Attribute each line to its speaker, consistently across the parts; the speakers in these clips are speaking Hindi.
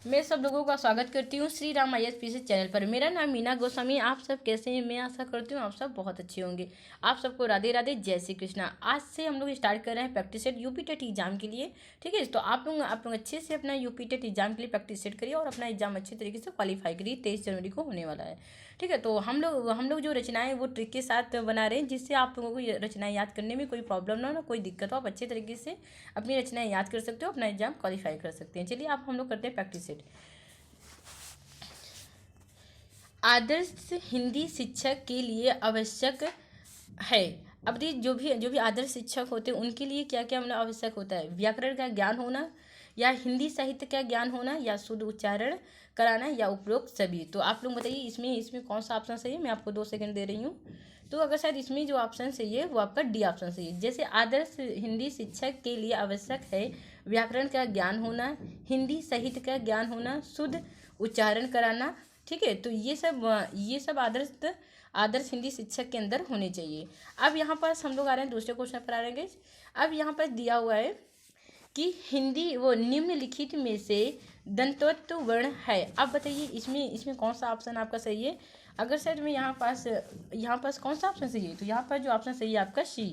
Speaker 1: मैं सब लोगों का स्वागत करती हूँ श्री राम IAS चैनल पर। मेरा नाम मीना गोस्वामी। आप सब कैसे हैं? मैं आशा करती हूँ आप सब बहुत अच्छे होंगे। आप सबको राधे राधे, जय श्री कृष्णा। आज से हम लोग स्टार्ट कर रहे हैं practice set UP TET exam के लिए। ठीक है, तो आप लोग अच्छे से अपना यूपी टेट एग्जाम के लिए प्रैक्टिस सेट करिए और अपना एग्जाम अच्छे तरीके से क्वालिफाई करिए। 23 जनवरी को होने वाला है। ठीक है, तो हम लोग जो रचनाएं वो ट्रिक के साथ बना रहे हैं, जिससे आप लोगों को ये रचनाएं याद करने में कोई प्रॉब्लम ना हो, कोई दिक्कत हो। आप अच्छे तरीके से अपनी रचनाएं याद कर सकते हो, अपना एग्जाम क्वालिफाई कर सकते हैं। चलिए आप हम लोग करते हैं प्रैक्टिस सेट। आदर्श हिंदी शिक्षक के लिए आवश्यक है। अब देखिए, जो भी आदर्श शिक्षक होते हैं उनके लिए क्या क्या मतलब आवश्यक होता है। व्याकरण का ज्ञान होना, या हिंदी साहित्य का ज्ञान होना, या शुद्ध उच्चारण कराना, या उपरोक्त सभी। तो आप लोग बताइए इसमें इसमें कौन सा ऑप्शन सही है। मैं आपको 2 सेकंड दे रही हूँ। तो अगर शायद इसमें जो ऑप्शन सही है वो आपका डी ऑप्शन सही है। जैसे आदर्श हिंदी शिक्षक के लिए आवश्यक है व्याकरण का ज्ञान होना, हिंदी साहित्य का ज्ञान होना, शुद्ध उच्चारण कराना। ठीक है, तो ये सब आदर्श हिंदी शिक्षक के अंदर होने चाहिए। अब यहाँ पास हम लोग आ रहे हैं दूसरे क्वेश्चन पर आ रहे हैं। अब यहाँ पर दिया हुआ है कि हिंदी वो निम्नलिखित में से दंतोत्व वर्ण है। अब बताइए इसमें इसमें कौन सा ऑप्शन आपका सही है। अगर सर में यहाँ पास कौन सा ऑप्शन सही है, तो यहाँ पर जो ऑप्शन सही है आपका सी।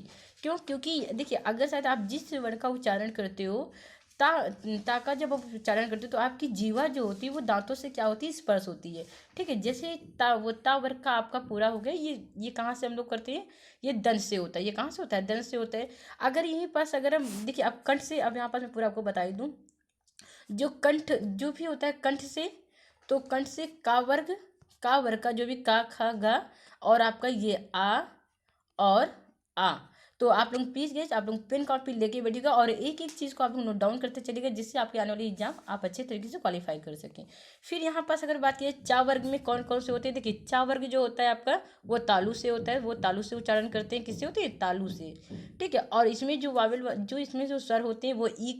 Speaker 1: क्यों? क्योंकि देखिए, अगर शायद आप जिस वर्ण का उच्चारण करते हो, ता ता का जब आप उच्चारण करते हो तो आपकी जीवा जो होती है वो दांतों से क्या होती है, स्पर्श होती है। ठीक है, जैसे ता वर्ग का आपका पूरा हो गया। ये कहाँ से हम लोग करते हैं, ये दंत से होता है। ये कहाँ से होता है, दंत से होता है। अगर यहीं पास अगर हम देखिए, अब कंठ से, अब यहाँ पास मैं पूरा आपको बता ही दूँ। जो कंठ जो भी होता है कंठ से, तो कंठ से का वर्ग का जो भी का खा गा, और आपका ये आ और आ। तो आप लोग प्लीज़ गेस, आप लोग पेन कॉपी लेके बैठिएगा और एक एक चीज़ को आप लोग नोट डाउन करते चलिएगा, जिससे आपके आने वाली एग्जाम आप अच्छे तरीके से क्वालिफाई कर सकें। फिर यहाँ पास अगर बात की चा वर्ग में कौन कौन से होते हैं, देखिए चा वर्ग जो होता है आपका वो तालु से होता है। वो तालु से उच्चारण करते हैं, किससे होती है, तालु से। ठीक है, और इसमें जो इसमें जो स्वर होते हैं वो ई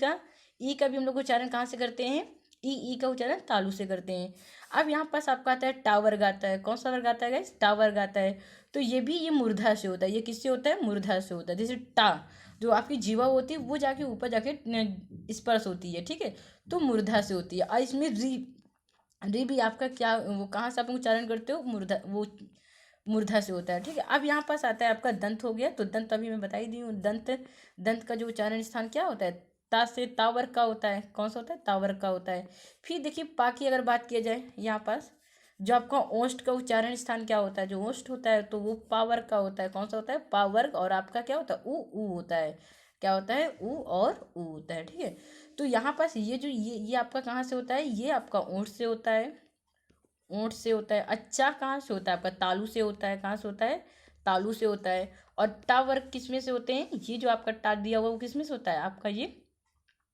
Speaker 1: का भी हम लोग उच्चारण कहाँ से करते हैं, ई का उच्चारण तालु से करते हैं। अब यहाँ पास आपका आता है टा वर्ग आता है। कौन सा वर्ग आता है गाइस, टा वर्ग आता है। तो ये मूर्धा से होता है। ये किससे होता है, मूर्धा से होता है। जैसे टा जो आपकी जीवा होती है वो जाके ऊपर जाके स्पर्श होती है। ठीक है, तो मूर्धा से होती है। और इसमें री भी आपका क्या, वो कहाँ से आप उच्चारण करते हो, मूर्धा से होता है। ठीक है, अब यहाँ पास आता है आपका दंत हो गया। तो दंत अभी मैं बता ही दी हूँ। दंत का जो उच्चारण स्थान क्या होता है, ता से तावर का होता है। कौन सा होता है, तावर का होता है। फिर देखिए पा की अगर बात किया जाए, यहाँ पास जो आपका ओष्ठ का उच्चारण स्थान क्या होता है, जो ओष्ठ होता है तो वो पावर का होता है। कौन सा होता है, पावर्ग। और आपका क्या होता है, ऊ होता है। क्या होता है, ऊ और ऊ होता है। ठीक है, तो यहाँ पास ये आपका कहाँ से होता है, ये आपका ओंठ से होता है। ओंठ से होता है। अच्छा कहाँ से होता है आपका, तालू से होता है। कहाँ से होता है, तालू से होता है। और टा वर्ग किस में से होते हैं, ये जो आपका टा दिया हुआ वो किस में से होता है, आपका ये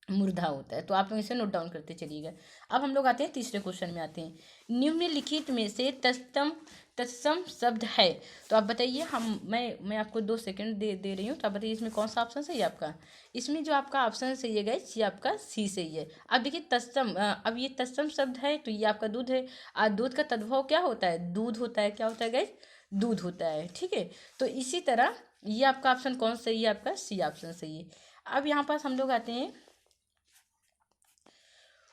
Speaker 1: मूर्धा होता है। तो आप लोग इसे नोट डाउन करते चलिएगा। अब हम लोग आते हैं तीसरे क्वेश्चन में आते हैं। निम्नलिखित में से तत्सम शब्द है। तो आप बताइए, मैं आपको 2 सेकंड दे रही हूँ। तो आप बताइए इसमें कौन सा ऑप्शन सही है आपका। इसमें जो आपका ऑप्शन सही है गाइस, ये आपका सी सही है। अब देखिए तत्सम, अब ये तत्सम शब्द है तो ये आपका दूध है। और दूध का तद्भव क्या होता है, दूध होता है। क्या होता है गाइस, दूध होता है। ठीक है, तो इसी तरह ये आपका ऑप्शन कौन सही है, आपका सी ऑप्शन सही है। अब यहाँ पास हम लोग आते हैं,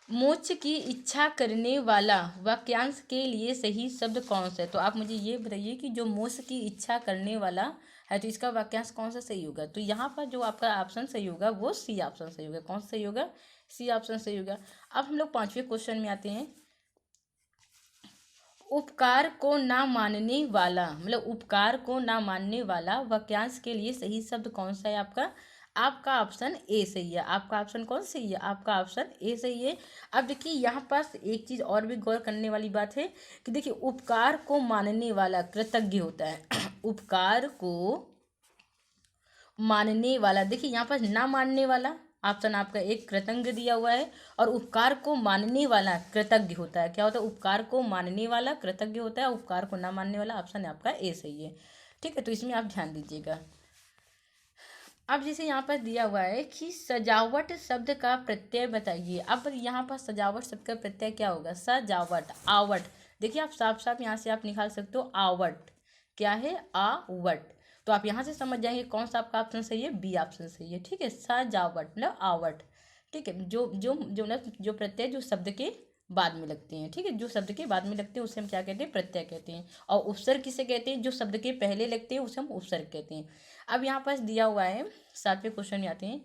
Speaker 1: मोक्ष की इच्छा करने वाला वाक्यांश के लिए सही शब्द कौन सा है। तो आप मुझे ये बताइए कि जो मोक्ष की इच्छा करने वाला है तो इसका वाक्यांश कौन सा सही होगा। तो यहाँ पर जो आपका ऑप्शन सही होगा वो सी ऑप्शन सही होगा। कौन सा सही होगा, सी ऑप्शन सही होगा। अब हम लोग 5वें क्वेश्चन में आते हैं। उपकार को ना मानने वाला, मतलब उपकार को ना मानने वाला वाक्यांश के लिए सही शब्द कौन सा है आपका। आपका ऑप्शन ए सही है। आपका ऑप्शन कौन सही है, आपका ऑप्शन ए सही है। अब देखिए यहाँ पास एक चीज़ और भी गौर करने वाली बात है कि देखिए उपकार को मानने वाला कृतज्ञ होता है। उपकार को मानने वाला, देखिए यहाँ पर ना मानने वाला ऑप्शन आपका एक कृतज्ञ दिया हुआ है। और उपकार को मानने वाला कृतज्ञ होता है। क्या होता है, उपकार को मानने वाला कृतज्ञ होता है। उपकार को ना मानने वाला ऑप्शन आपका ए सही है। ठीक है, तो इसमें आप ध्यान दीजिएगा। अब जैसे यहाँ पर दिया हुआ है कि सजावट शब्द का प्रत्यय बताइए। अब यहाँ पर सजावट शब्द का प्रत्यय क्या होगा, सजावट, आवट। देखिए आप साफ साफ यहाँ से आप निकाल सकते हो आवट। क्या है, आवट। तो आप यहाँ से समझ जाएंगे कौन सा आपका ऑप्शन सही है, बी ऑप्शन सही है। ठीक है, सजावट मतलब आवट। ठीक है, जो जो जो मतलब जो प्रत्यय जो शब्द के बाद में लगते हैं, ठीक है, जो शब्द के बाद में लगते हैं उसे हम क्या कहते हैं, प्रत्यय कहते हैं। और उपसर्ग किसे कहते हैं, जो शब्द के पहले लगते हैं उसे हम उपसर्ग कहते हैं। अब यहाँ पास दिया हुआ है 7वें क्वेश्चन में आते हैं,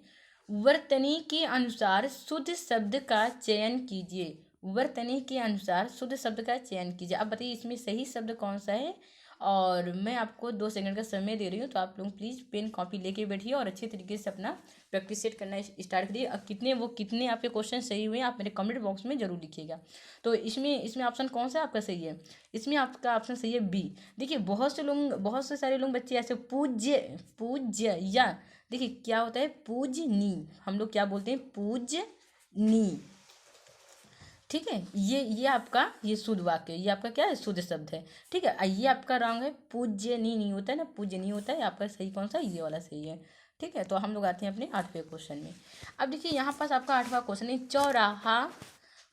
Speaker 1: वर्तनी के अनुसार शुद्ध शब्द का चयन कीजिए। वर्तनी के अनुसार शुद्ध शब्द का चयन कीजिए। अब बताइए इसमें सही शब्द कौन सा है, और मैं आपको 2 सेकंड का समय दे रही हूँ, तो आप लोग प्लीज़ पेन कॉपी लेके बैठिए और अच्छे तरीके से अपना प्रैक्टिस सेट करना स्टार्ट करिए। अब कितने आपके क्वेश्चन सही हुए आप मेरे कमेंट बॉक्स में जरूर लिखिएगा। तो इसमें ऑप्शन कौन सा आपका सही है, इसमें आपका ऑप्शन सही है बी। देखिए बहुत से सारे लोग बच्चे ऐसे पूज्य या देखिए क्या होता है, पूजनी, हम लोग क्या बोलते हैं, पूजनी, ठीक है, ये आपका ये शुद्ध वाक्य, ये आपका क्या है, शुद्ध शब्द है, ठीक है। ये आपका रॉन्ग है, पूज्यनी नहीं होता है ना, पूजनी होता है। आपका सही कौन सा, ये वाला सही है, ठीक है। तो हम लोग आते हैं अपने 8वें क्वेश्चन में। अब देखिए यहाँ पास आपका 8वां क्वेश्चन है, चौराहा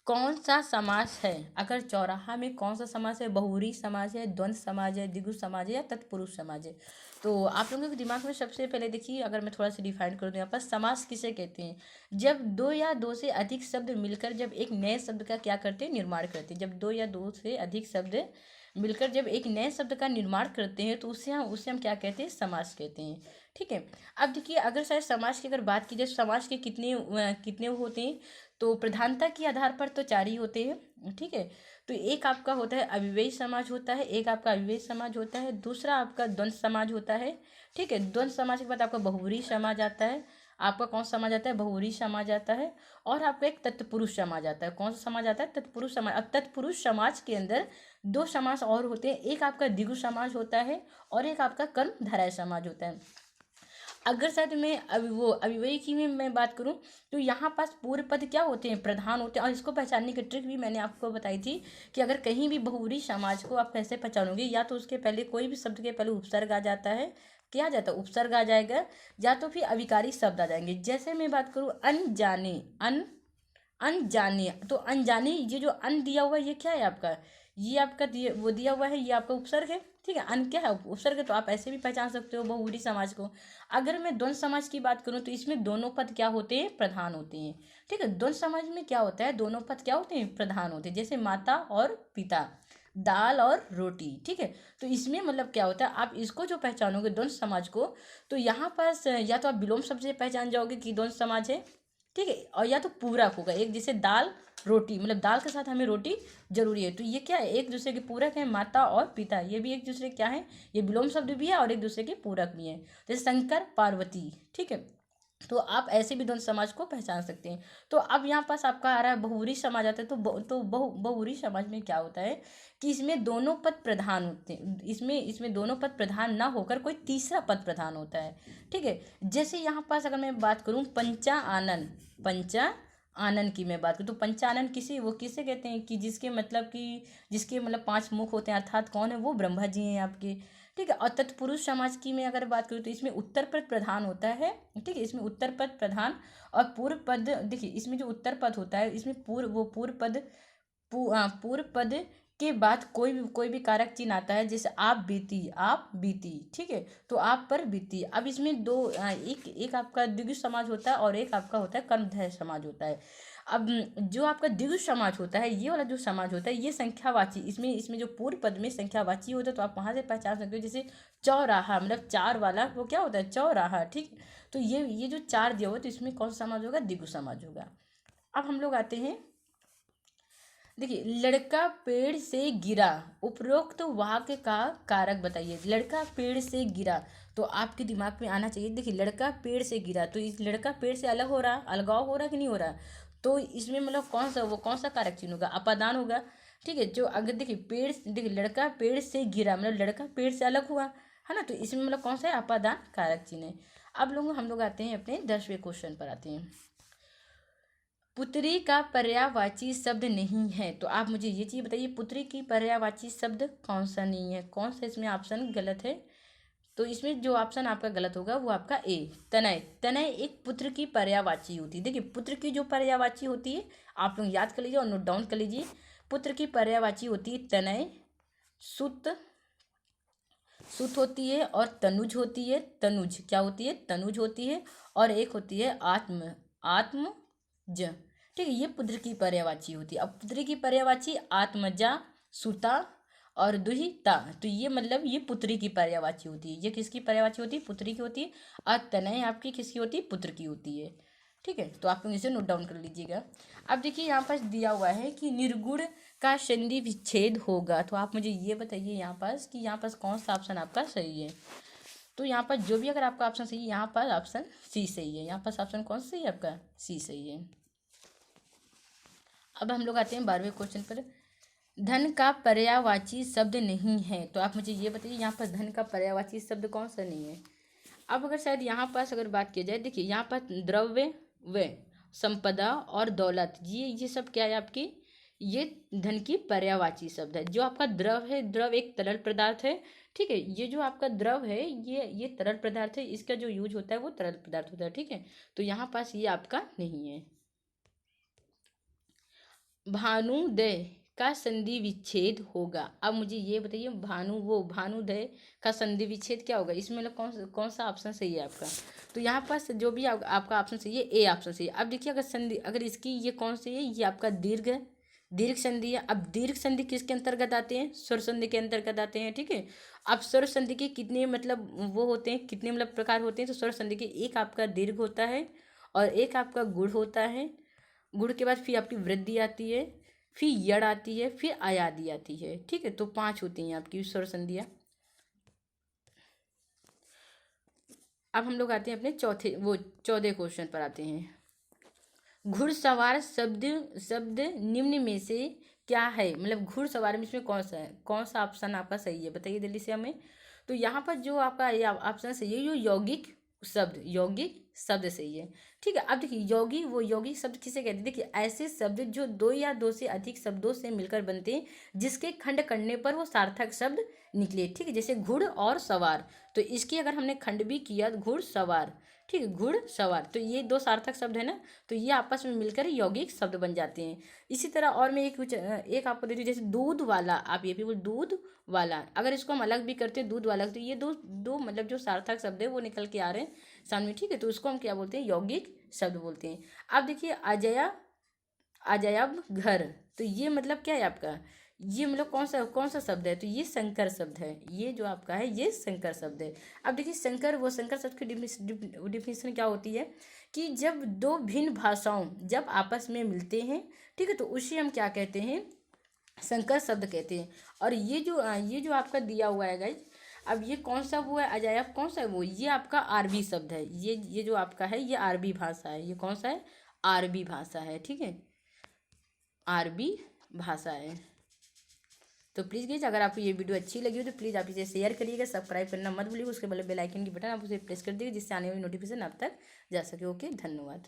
Speaker 1: कौन सा समास है। अगर चौराहा में कौन सा समास है, बहुव्रीहि समास है, द्वंद्व समास है, द्विगु समास है, या तत्पुरुष समास है। तो आप लोगों के दिमाग में सबसे पहले देखिए, अगर मैं थोड़ा सा डिफाइन कर दूं, यहाँ पर समास किसे कहते हैं, जब दो या दो से अधिक शब्द मिलकर जब एक नए शब्द का क्या करते हैं, निर्माण करते हैं। जब दो या दो से अधिक शब्द मिलकर जब एक नए शब्द का निर्माण करते हैं तो उससे हम क्या कहते हैं, समास कहते हैं, ठीक है। अब देखिए अगर शायद समास की अगर बात की जाए, समास के कितने होते हैं, तो प्रधानता के आधार पर तो 4 ही होते हैं, ठीक है। तो एक आपका होता है अव्ययी समाज होता है, एक आपका अव्ययी समाज होता है, दूसरा आपका द्वंद्व समाज होता है, ठीक है। द्वंद्व समाज के बाद आपका बहुव्रीहि समाज आता है, आपका कौन सा समाज आता है, बहुव्रीहि समाज आता है, और आपका एक तत्पुरुष समाज आता है। कौन सा समाज आता है, तत्पुरुष समाज। अब तत्पुरुष समाज के अंदर 2 समास और होते हैं, एक आपका द्विगु समाज होता है और एक आपका कर्मधारय समाज होता है। अगर शायद मैं अव्ययी की मैं बात करूं, तो यहाँ पास पूर्व पद क्या होते हैं, प्रधान होते हैं। और इसको पहचानने की ट्रिक भी मैंने आपको बताई थी कि अगर कहीं भी बहुव्रीहि समाज को आप कैसे पहचानोगे, या तो उसके पहले कोई भी शब्द के पहले उपसर्ग आ जाता है, क्या आ जाता है, उपसर्ग आ जाएगा, या तो फिर अविकारी शब्द आ जाएंगे। जैसे मैं बात करूँ अनजाने, अनजाने, तो अनजाने ये जो अन दिया हुआ है ये क्या है आपका, ये आपका दिया हुआ है, ये आपका उपसर्ग है, ठीक है। अन क्या है, उपसर्ग है। तो आप ऐसे भी पहचान सकते हो बहुव्रीहि समाज को। अगर मैं द्वंद्व समाज की बात करूं तो इसमें दोनों पद क्या होते हैं, प्रधान होते हैं, ठीक है। द्वंद्व समाज में क्या होता है, दोनों पद क्या होते हैं, प्रधान होते हैं। जैसे माता और पिता, दाल और रोटी, ठीक है। तो इसमें मतलब क्या होता है, आप इसको जो पहचानोगे द्वंद्व समाज को, तो यहाँ पास या तो आप विलोम शब्द से पहचान जाओगे कि द्वंद्व समाज है, ठीक है, और या तो पूरक होगा, एक जैसे दाल रोटी, मतलब दाल के साथ हमें रोटी जरूरी है, तो ये क्या है, एक दूसरे के पूरक है। माता और पिता ये भी एक दूसरे क्या है, ये विलोम शब्द भी है और एक दूसरे के पूरक भी है। जैसे शंकर पार्वती, ठीक है। तो आप ऐसे भी द्वंद्व समाज को पहचान सकते हैं। तो अब यहाँ पास आपका आ रहा है बहुव्रीहि समाज आता है, तो बहुव्रीहि समाज में क्या होता है कि इसमें दोनों पद प्रधान होते हैं, इसमें दोनों पद प्रधान ना होकर कोई तीसरा पद प्रधान होता है, ठीक है। जैसे यहाँ पास अगर मैं बात करूँ पंचा आनन की मैं बात करूँ, तो पंचानन किसे कहते हैं कि जिसके मतलब 5 मुख होते हैं, अर्थात कौन है वो, ब्रह्मा जी हैं आपके, ठीक है। और तत्पुरुष समाज की मैं अगर बात करूँ तो इसमें उत्तर पद प्रधान होता है, ठीक है, इसमें उत्तर पद प्रधान और पूर्व पद, देखिए इसमें जो उत्तर पद होता है इसमें पूर्व पद के बाद कोई भी कारक चिन्ह आता है, जैसे आप बीती, ठीक है, तो आप पर बीती। अब इसमें एक आपका द्विगु समाज होता है और एक आपका होता है कर्मधारय समाज होता है। अब जो आपका द्विगु समाज होता है, ये वाला जो समाज होता है ये संख्यावाची, इसमें जो पूर्व पद में संख्यावाची होता है, तो आप वहां से पहचान सकते हो। जैसे चौराहा, मतलब 4 वाला वो क्या होता है, चौराहा, ठीक। तो ये जो 4 दिया हुआ तो इसमें कौन सा समाज होगा, द्विगु समाज होगा। अब हम लोग आते हैं, देखिए लड़का पेड़ से गिरा, उपरोक्त वाक्य का कारक बताइए। लड़का पेड़ से गिरा, तो आपके दिमाग में आना चाहिए, देखिए लड़का पेड़ से गिरा, तो इस लड़का पेड़ से अलग हो रहा, अलगाव हो रहा कि नहीं हो रहा, तो इसमें मतलब कौन सा कारक चिन्ह होगा, अपादान होगा, ठीक है। जो अगर देखिए लड़का पेड़ से गिरा, मतलब लड़का पेड़ से अलग हुआ, है ना, तो इसमें मतलब कौन सा है, अपादान कारक चिन्ह है। अब हम लोग आते हैं अपने 10वें क्वेश्चन पर आते हैं। पुत्री का पर्यायवाची शब्द नहीं है, तो आप मुझे ये चीज बताइए, पुत्री की पर्यायवाची शब्द कौन सा नहीं है, कौन सा इसमें ऑप्शन गलत है। तो इसमें जो ऑप्शन आपका गलत होगा वो आपका ए, तनय एक पुत्र की पर्यायवाची होती है। देखिए पुत्र की जो पर्यायवाची होती है आप लोग याद कर लीजिए और नोट डाउन कर लीजिए। पुत्र की पर्यायवाची होती है तनय, सुत होती है, और तनुज होती है। तनुज क्या होती है, तनुज होती है, और एक होती है आत्मज, ठीक है, ये पुत्र की पर्यायवाची होती है। अब पुत्र की पर्यायवाची आत्मजा, सुता और दुहिता, तो ये मतलब ये पुत्री की पर्यायवाची होती है। ये किसकी पर्यायवाची होती है? पुत्री की होती है। और तनय आपकी किसकी होती है? पुत्र की होती है। ठीक है, तो आप लोग इसे नोट डाउन कर लीजिएगा। अब देखिए यहाँ पास दिया हुआ है कि निर्गुण का संधि विच्छेद होगा, तो आप मुझे ये बताइए यहाँ पास कि यहाँ पास कौन सा ऑप्शन आपका सही है। तो यहाँ पर जो भी अगर आपका ऑप्शन सही है, यहाँ पर ऑप्शन सी सही है। यहाँ पास ऑप्शन कौन सा सही है आपका? सी सही है। अब हम लोग आते हैं 12वें क्वेश्चन पर। धन का पर्यायवाची शब्द नहीं है, तो आप मुझे ये बताइए यहाँ पर धन का पर्यायवाची शब्द कौन सा नहीं है। अब अगर शायद यहाँ पास अगर बात की जाए, देखिए यहाँ पर द्रव्य व संपदा और दौलत, ये सब क्या है आपकी? ये धन की पर्यायवाची शब्द है। जो आपका द्रव है, द्रव एक तरल पदार्थ है। ठीक है, ये जो आपका द्रव है ये तरल पदार्थ है, इसका जो यूज होता है वो तरल पदार्थ होता है। ठीक है, तो यहाँ पास ये आपका नहीं है। भानुदय का संधि विच्छेद होगा। अब मुझे ये बताइए भानुदय का संधि विच्छेद क्या होगा? इसमें मतलब कौन सा ऑप्शन सही है आपका? तो यहाँ पास जो भी आपका ऑप्शन सही है, ए ऑप्शन सही है। अब देखिए अगर इसकी ये कौन सी है? ये आपका दीर्घ संधि है। अब दीर्घ संधि किसके अंतर्गत आते हैं? स्वर संधि के अंतर्गत आते हैं। ठीक है, अब स्वर संधि के कितने मतलब वो होते हैं, कितने मतलब प्रकार होते हैं? तो स्वर संधि के एक आपका दीर्घ होता है और एक आपका गुण होता है। गुण के बाद फिर आपकी वृद्धि आती है, फिर यड़ आती है, फिर आयादी आती है। ठीक है, तो 5 होती हैं आपकी स्वर संधियाँ। अब हम लोग आते हैं अपने 14 क्वेश्चन पर आते हैं। घुड़सवार शब्द निम्न में से क्या है? मतलब घुड़सवार में इसमें कौन सा ऑप्शन आपका सही है? बताइए जल्दी से हमें। तो यहाँ पर जो आपका ये ऑप्शन सही है, जो यौगिक शब्द सही है। ठीक है, अब देखिए यौगिक शब्द किसे कहते हैं? देखिए ऐसे शब्द जो 2 या 2 से अधिक शब्दों से मिलकर बनते हैं, जिसके खंड करने पर वो सार्थक शब्द निकले। ठीक है, जैसे घुड़ और सवार, तो इसकी अगर हमने खंड भी किया घुड़ सवार, ठीक है, घुड़ सवार, तो ये 2 सार्थक शब्द है ना, तो ये आपस में मिलकर यौगिक शब्द बन जाते हैं। इसी तरह और मैं एक आपको देती हूँ, जैसे दूध वाला, आप ये भी बोल दूध वाला, अगर इसको हम अलग भी करते हैं दूध वाला, तो ये दो मतलब जो सार्थक शब्द है वो निकल के आ रहे हैं सामने। ठीक है, तो उसको हम क्या बोलते हैं? यौगिक शब्द बोलते हैं। अब देखिए अजयब घर, तो ये मतलब क्या है आपका? ये मतलब कौन सा शब्द है? तो ये संकर शब्द है। ये जो आपका है ये संकर शब्द है। अब देखिए संकर शब्द की डिफिनेशन क्या होती है कि जब 2 भिन्न भाषाओं जब आपस में मिलते हैं, ठीक है, तो उसे हम क्या कहते हैं? संकर शब्द कहते हैं। और ये जो आपका दिया हुआ है गाइज, अब ये कौन सा वो है अजायब, कौन सा है वो? ये आपका आरबी शब्द है। ये जो आपका है ये आरबी भाषा है। ये कौन सा है? आरबी भाषा है। ठीक है, आरबी भाषा है। तो प्लीज़ गाइस, अगर आपको ये वीडियो अच्छी लगी हो तो प्लीज़ आप इसे शेयर करिएगा, सब्सक्राइब करना मत भूलिएगा, उसके बाद बेल आइकन की बटन आप उसे प्रेस कर दीजिए, जिससे आने वाली नोटिफिकेशन आप तक जा सके। ओके, धन्यवाद।